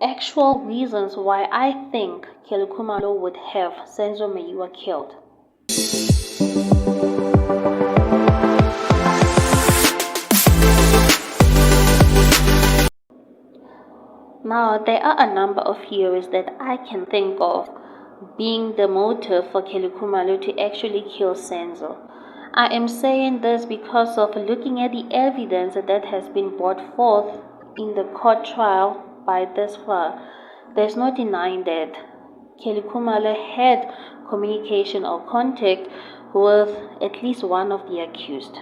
actual reasons why I think Kelly Khumalo would have Senzo Meyiwa killed. Now, there are a number of theories that I can think of being the motive for Kelly Khumalo to actually kill Senzo. I am saying this because of looking at the evidence that has been brought forth in the court trial by this far. There's no denying that Kelly Khumalo had communication or contact with at least one of the accused.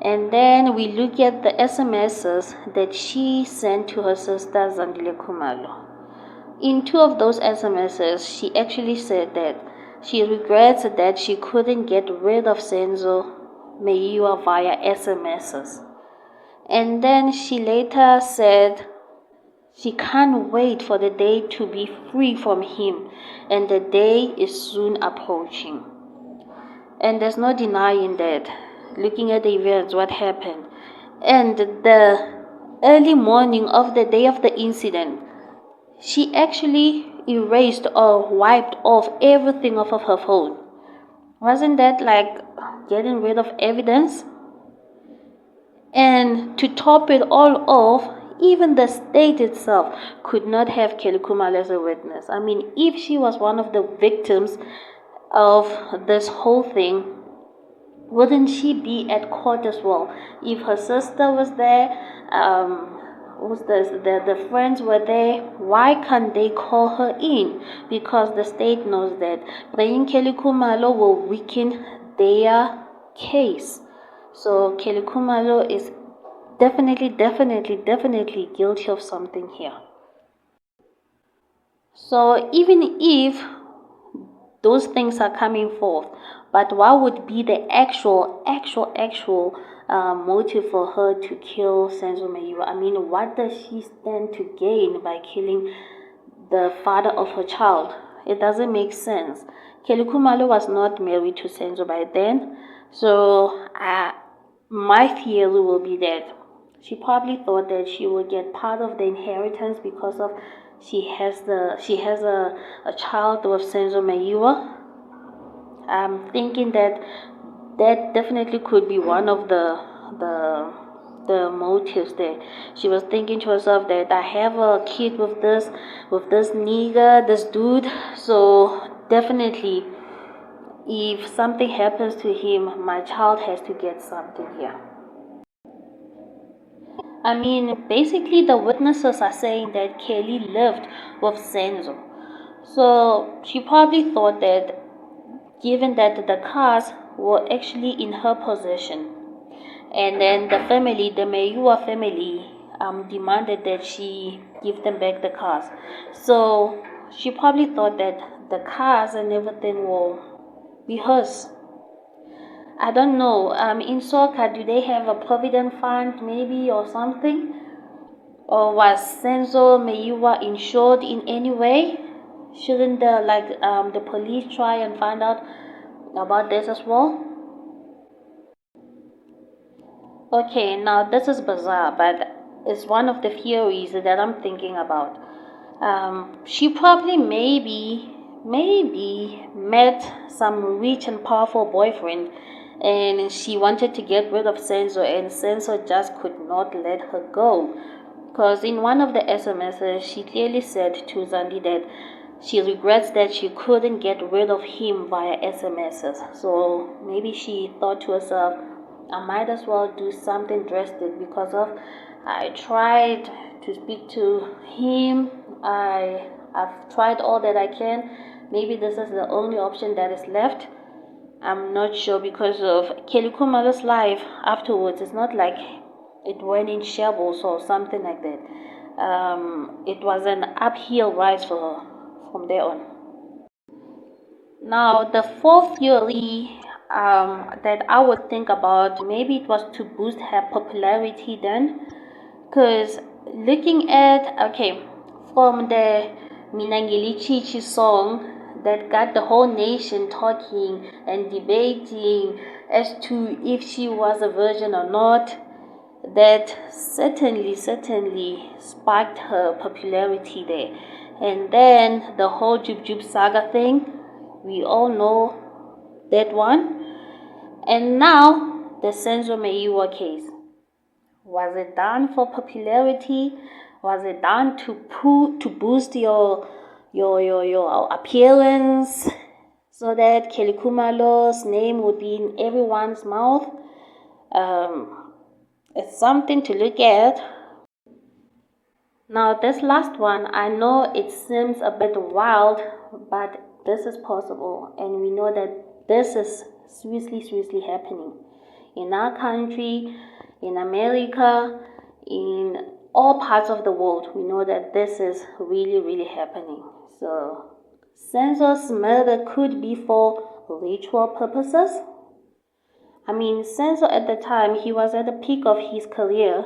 And then we look at the SMSs that she sent to her sister Zandile Khumalo. In two of those SMSs, she actually said that she regrets that she couldn't get rid of Senzo Meyiwa via SMSs. And then she later said she can't wait for the day to be free from him, and the day is soon approaching. And there's no denying that, looking at the events, what happened. And the early morning of the day of the incident, she actually erased or wiped off everything off of her phone. Wasn't that like getting rid of evidence? And to top it all off, even the state itself could not have Kelly Khumalo as a witness. I mean, if she was one of the victims of this whole thing, wouldn't she be at court as well? If her sister was there, the friends were there, why can't they call her in? Because the state knows that bringing Kelly Khumalo will weaken their case. So Kelly Khumalo is definitely guilty of something here. So even if those things are coming forth, but what would be the actual motive for her to kill Senzo Meyiwa? I mean, what does she stand to gain by killing the father of her child? It doesn't make sense. Kelly Khumalo was not married to Senzo by then, so my theory will be that she probably thought that she would get part of the inheritance because of she has a child with Senzo Meyiwa. I'm thinking that definitely could be one of the motives there. She was thinking to herself that I have a kid with this nigger, this dude, so definitely if something happens to him, my child has to get something here. I mean, basically the witnesses are saying that Kelly lived with Senzo. So she probably thought that given that the cars were actually in her possession, and then the Meyiwa family, demanded that she give them back the cars. So she probably thought that the cars and everything will be hers. I don't know. In soccer, do they have a provident fund maybe or something? Or was Senzo Meyiwa insured in any way? Shouldn't the police try and find out about this as well? Okay, now this is bizarre, but it's one of the theories that I'm thinking about. She probably maybe met some rich and powerful boyfriend, and she wanted to get rid of Senzo, and Senzo just could not let her go. Because in one of the SMSs, she clearly said to Zandi that she regrets that she couldn't get rid of him via SMSs. So maybe she thought to herself, I might as well do something drastic because of I tried to speak to him. I've tried all that I can. Maybe this is the only option that is left. I'm not sure because of Kelly Khumalo's life afterwards. It's not like it went in shambles or something like that. It was an uphill rise for her from there on. Now, the fourth theory that I would think about, maybe it was to boost her popularity then. Because looking at, okay, from the Minangeli Chichi song that got the whole nation talking and debating as to if she was a virgin or not, that certainly sparked her popularity there. And then the whole Jub Jub saga thing, we all know that one. And now the Senzo Meyiwa case. Was it done for popularity? Was it done to boost your appearance so that Kelly Khumalo's name would be in everyone's mouth? It's something to look at. Now, this last one, I know it seems a bit wild, but this is possible, and we know that this is seriously happening in our country, in America, in all parts of the world. We know that this is really happening. So, Senzo's murder could be for ritual purposes. I mean, Senzo at the time, he was at the peak of his career.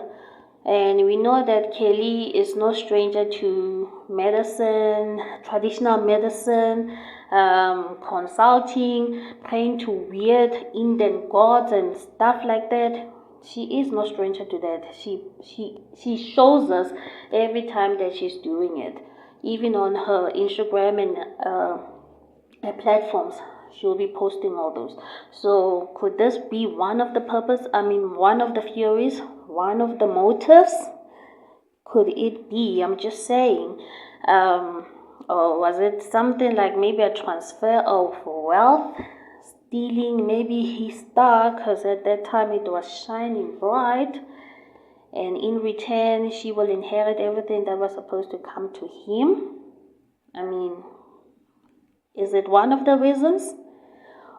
And we know that Kelly is no stranger to medicine, traditional medicine, consulting, praying to weird Indian gods and stuff like that. She is no stranger to that. She shows us every time that she's doing it, even on her Instagram and platforms. She'll be posting all those. So could this be one of the one of the theories, one of the motives? Could it be? I'm just saying. Or was it something like maybe a transfer of wealth, stealing maybe his star, because at that time it was shining bright, and in return she will inherit everything that was supposed to come to him? I mean, is it one of the reasons?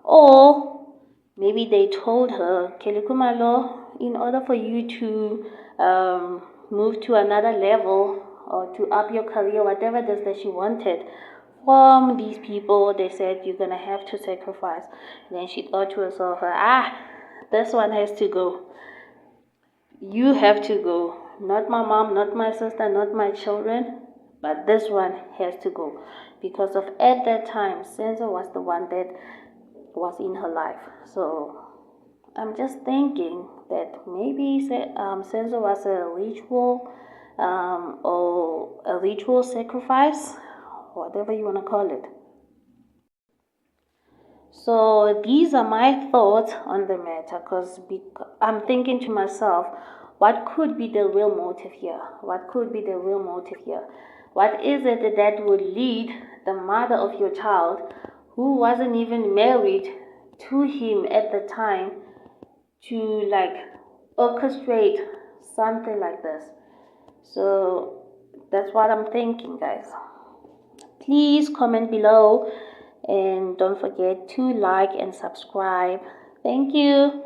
Or maybe they told her, Kelly Khumalo, in order for you to move to another level or to up your career, whatever it is that she wanted from these people, they said you're going to have to sacrifice. And then she thought to herself, this one has to go. You have to go. Not my mom, not my sister, not my children, but this one has to go. Because of at that time, Senzo was the one that was in her life. So I'm just thinking that maybe Senzo was a ritual or a ritual sacrifice, whatever you want to call it. So these are my thoughts on the matter, because I'm thinking to myself, what could be the real motive here? What could be the real motive here? What is it that would lead the mother of your child, who wasn't even married to him at the time, to orchestrate something like this? So that's what I'm thinking, guys. Please comment below and don't forget to like and subscribe. Thank you.